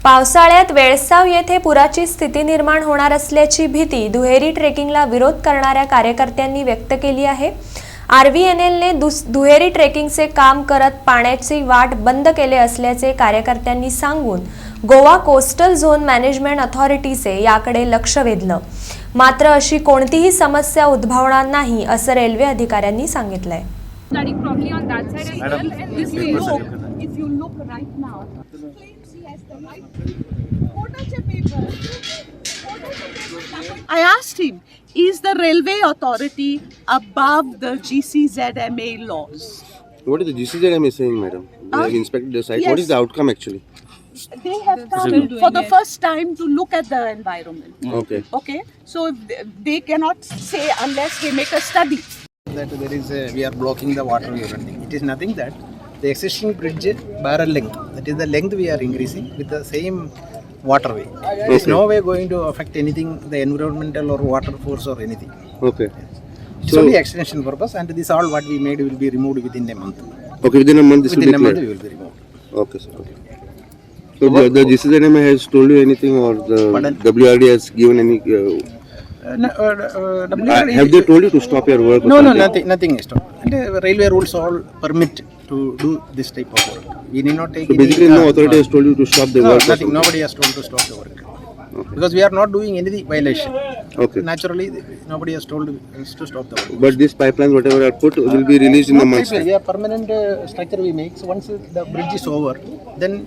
पावसाळ्यात वेळसाव येथे पुराची स्थिती निर्माण होणार असल्याची भीती दुहेरी ट्रेकिंगला विरोध करणाऱ्या कार्यकर्त्यांनी व्यक्त केली आहे। RVNL ने दुहेरी ट्रेकिंगचे काम करत पाण्याची वाट बंद केले असल्याचे कार्यकर्त्यांनी सांगून गोवा कोस्टल झोन मॅनेजमेंट अथॉरिटीचे याकडे लक्ष वेधलं। मात्र अशी कोणतीही समस्या उद्भवणार नाही असं रेल्वे अधिकाऱ्यांनी सांगितलंय। If you look right now, he has the right. I asked him, is the railway authority above the GCZMA laws? What is the GCZMA saying, madam? They have inspected the site. Yes. What is the outcome actually? They have come for the first time to look at the environment. Okay. Okay, so they cannot say unless they make a study. That there is we are blocking the water we are running. It is nothing that the existing bridge barrel length, that is the length we are increasing with the same waterway. There is no way going to affect anything, the environmental or water force or anything. Okay. It's only extension purpose, and this all what we made will be removed within a month. Okay, within a month this Within a will be month clear. we will be removed. Okay, sir. Okay. So the GCZMA has told you anything, or the Pardon? WRD has given any? Have they told you to stop your work? or No, something? nothing is stopped. And railway rules all permit to do this type of work. We need not take. So basically, no authority has told you to stop the No, work. or nothing. something? Nobody has told to stop the work. Because we are not doing any violation. Okay. Naturally, nobody has told us to stop the work. But these pipelines, whatever are put, will be released in a month's time. We have permanent structure we make. So once the bridge is over, then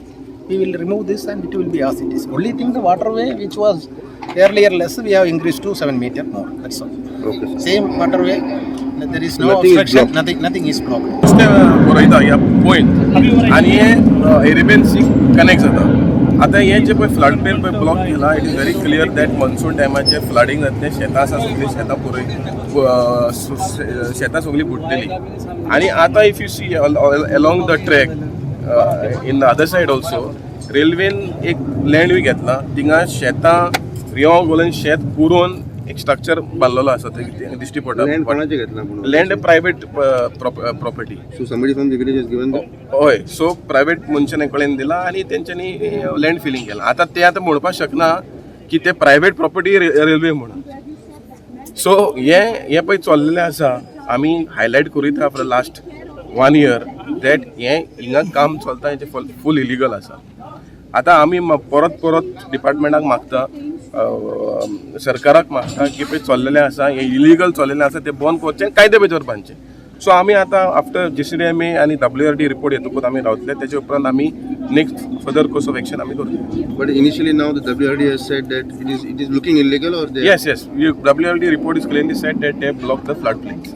we will remove this and it will be as it is. Only thing the waterway which was earlier less, we have increased to 7 meter more. That's all. Okay. Same waterway. There is no Nothing is obstruction. blocked. Nothing is blocked. रस्ते बरयता ह्या point आनी हे एरिबेन्सी connect जाता। आतां हे जे पळय flood plain पळय ब्लॉक केला, it is very clear that monsoon टायमाचेर फ्लडिंग जातलें, शेतां आसा सगळीं शेतां शेतां सगळीं बुडटलीं। आनी आतां if you see along the track in the other side also रेल्वेन एक लँड बी घेतला, थिंगा शेतां रियो घालून शेत पुरोवन एक स्ट्रक्चर बांदलेलो आसा ते दिश्टी पडटा। Land कोणाचे घेतला म्हणून? Land private property. So somebody from the village has given that? हय, सो प्रायवेट मनशाने कडेन दिला आनी तेंच्यांनी लँड फिलिंग केला। आतां ते आतां म्हणपाक शकना की ते प्रायवेट प्रॉपर्टी रेल्वे म्हणून। सो हे पळय चल्लेलें आसा, आमी हायलायट करीत आहा for the last 1 year that हें हिंगा काम चलता हें फूल इलिगल आसा। आतां आमी परत डिपार्टमेंटाक मागता, सरकाराक मागता की पळय चल्लेलें आसा, हें इलिगल चल्लेलें आसा तें बंद करचें, कायदे भितर बांदचें। सो आमी आतां आफ्टर GCZMA आनी WRD रिपोर्ट येतकूच आमी रावतले, तेजे उपरांत आमी next further course of action आमी करतले। But initially now the WRD has said that it is looking illegal, or they Yes. WRD report is clearly said that they have blocked the floodplains.